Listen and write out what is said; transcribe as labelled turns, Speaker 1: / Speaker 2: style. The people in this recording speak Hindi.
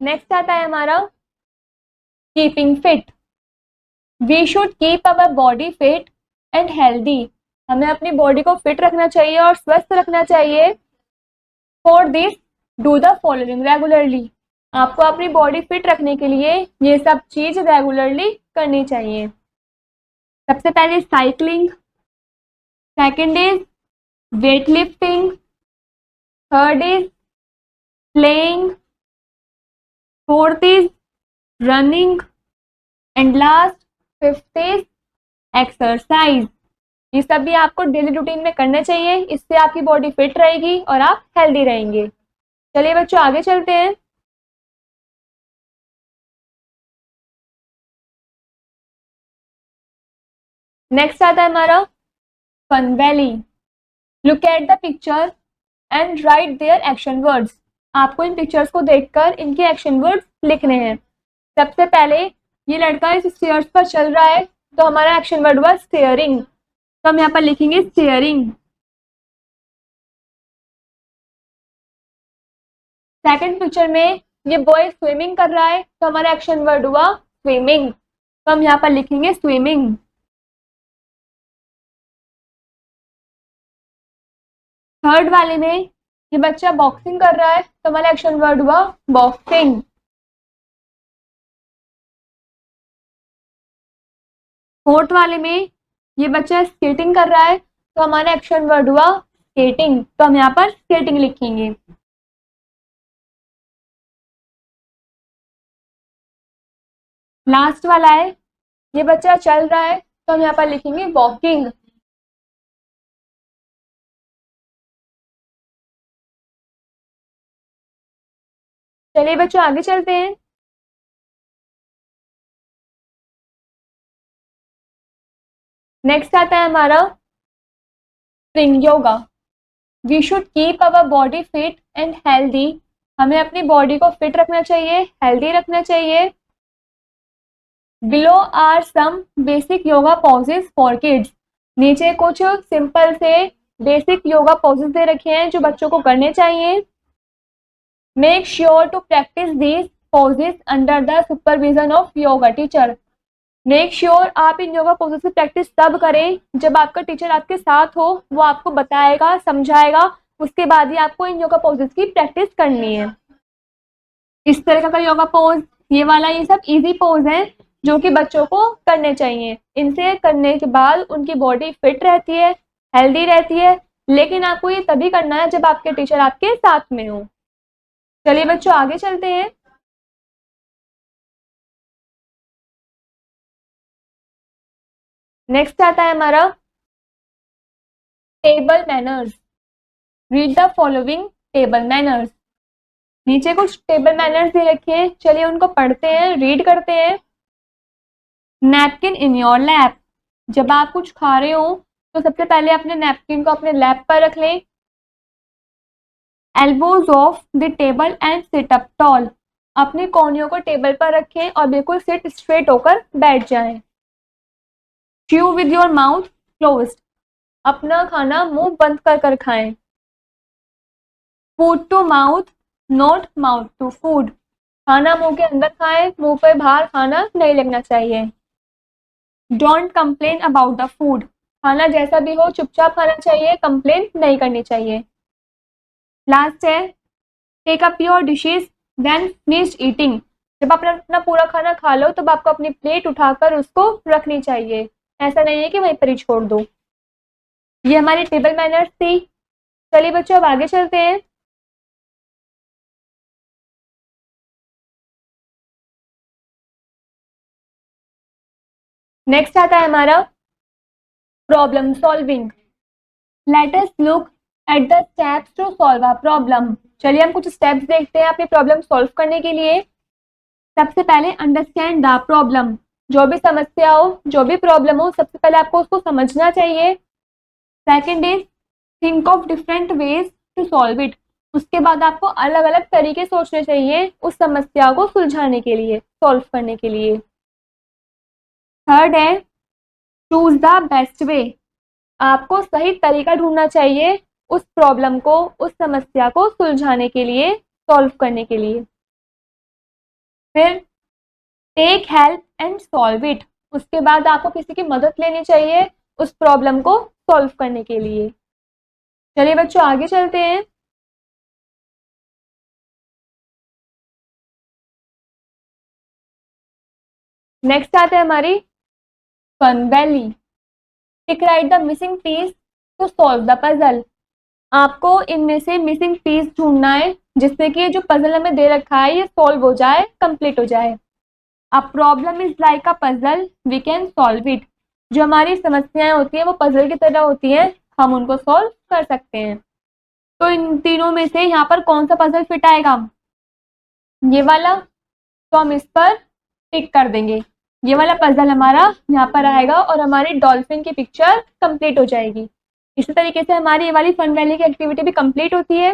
Speaker 1: नेक्स्ट आता है हमारा keeping fit. We should keep our body fit and healthy. हमें अपनी बॉडी को फिट रखना चाहिए और स्वस्थ रखना चाहिए। For this do the following regularly. आपको अपनी बॉडी फिट रखने के लिए ये सब चीज रेगुलरली करनी चाहिए। सबसे पहले cycling, second is weight lifting, third is playing, fourth is running and last fifth is exercise. ये सब भी आपको डेली रूटीन में करने चाहिए, इससे आपकी बॉडी फिट रहेगी और आप हेल्दी रहेंगे। चलिए बच्चों आगे चलते हैं। नेक्स्ट आता है हमारा fun valley. Look at the picture and write their action words. आपको इन पिक्चर्स को देखकर इनके एक्शन वर्ड्स लिखने हैं। सबसे पहले ये लड़का इस स्टेयर्स पर चल रहा है, तो हमारा एक्शन वर्ड हुआ स्टेयरिंग, तो हम यहाँ पर लिखेंगे स्टेयरिंग। सेकंड पिक्चर में ये बॉय स्विमिंग कर रहा है, तो हमारा एक्शन वर्ड हुआ स्विमिंग, तो हम यहाँ पर लिखेंगे स्विमिंग। थर्ड वाले में ये बच्चा बॉक्सिंग कर रहा है, तो हमारा एक्शन वर्ड हुआ बॉक्सिंग। फोर्थ वाले में ये बच्चा स्केटिंग कर रहा है, तो हमारा एक्शन वर्ड हुआ स्केटिंग, तो हम यहाँ पर स्केटिंग लिखेंगे। लास्ट वाला है ये बच्चा चल रहा है, तो हम यहाँ पर लिखेंगे वॉकिंग। चलिए बच्चों आगे चलते हैं। नेक्स्ट आता है हमारा spring yoga. We should keep our body fit and healthy. हमें अपनी बॉडी को फिट रखना चाहिए, हेल्दी रखना चाहिए। Below are some basic yoga poses for kids. नीचे कुछ सिंपल से बेसिक योगा पॉजेस दे रखे हैं जो बच्चों को करने चाहिए। Make sure to practice these poses under the supervision of yoga teacher. Make sure आप इन योगा पोजेस की प्रैक्टिस तब करें जब आपका टीचर आपके साथ हो, वो आपको बताएगा, समझाएगा, उसके बाद ही आपको इन योगा पोजेस की प्रैक्टिस करनी है। इस तरह का योगा पोज, ये वाला, ये सब इजी पोज है जो कि बच्चों को करने चाहिए। इनसे करने के बाद उनकी बॉडी फिट रहती है, हेल्दी रहती है, लेकिन आपको ये तभी करना है जब आपके टीचर आपके साथ में हो। चलिए बच्चों आगे चलते हैं। नेक्स्ट आता है हमारा table manners. Read the following table manners. नीचे कुछ टेबल मैनर्स दे रखे हैं, चलिए उनको पढ़ते हैं, रीड करते हैं। Napkin in your lap. जब आप कुछ खा रहे हो तो सबसे पहले अपने नैपकिन को अपने लैप पर रख लें। Elbows off the table and sit up tall. अपनी कोहनियों को टेबल पर रखें और बिल्कुल सिट स्ट्रेट होकर बैठ जाएं। Chew with your mouth closed. अपना खाना मुंह बंद कर कर खाएं। Food to mouth not mouth to food. खाना मुंह के अंदर खाएं, मुंह पर बाहर खाना नहीं लगना चाहिए। Don't complain about the food. खाना जैसा भी हो चुपचाप खाना चाहिए, कंप्लेन नहीं करनी चाहिए। लास्ट है take up your dishes then finish eating. जब आप अपना पूरा खाना खा लो तब आपको अपनी प्लेट उठाकर उसको रखनी चाहिए, ऐसा नहीं है कि वहीं पर ही छोड़ दो। ये हमारी टेबल मैनर्स थी। चलिए बच्चों अब आगे चलते हैं। नेक्स्ट आता है हमारा problem solving. Let us look at the steps to solve a problem. चलिए हम कुछ स्टेप्स देखते हैं अपनी प्रॉब्लम सॉल्व करने के लिए। सबसे पहले अंडरस्टैंड द प्रॉब्लम। जो भी समस्या हो, जो भी प्रॉब्लम हो, सबसे पहले आपको उसको समझना चाहिए। Second is think of different ways to solve it. उसके बाद आपको अलग अलग तरीके सोचने चाहिए उस समस्या को सुलझाने के लिए, सॉल्व करने के लिए। थर्ड है चूज द बेस्ट वे। आपको सही तरीका ढूंढना चाहिए उस प्रॉब्लम को, उस समस्या को सुलझाने के लिए, सॉल्व करने के लिए। फिर take help and solve it, उसके बाद आपको किसी की मदद लेनी चाहिए उस प्रॉब्लम को सॉल्व करने के लिए। चलिए बच्चों आगे चलते हैं। नेक्स्ट आता है हमारी fun valley. Tick right the missing piece to solve the puzzle. आपको इनमें से मिसिंग पीस ढूंढना है जिससे कि जो पजल हमें दे रखा है ये सॉल्व हो जाए, कंप्लीट हो जाए। A problem is like a puzzle, we can solve it. जो हमारी समस्याएं होती हैं वो पजल की तरह होती हैं, हम उनको सॉल्व कर सकते हैं। तो इन तीनों में से यहाँ पर कौन सा पजल फिट आएगा? ये वाला। तो हम इस पर टिक कर देंगे। ये वाला पजल हमारा यहाँ पर आएगा और हमारी डॉल्फिन की पिक्चर कंप्लीट हो जाएगी। इसी तरीके से हमारी ये वाली फन वैली की एक्टिविटी भी कंप्लीट होती है।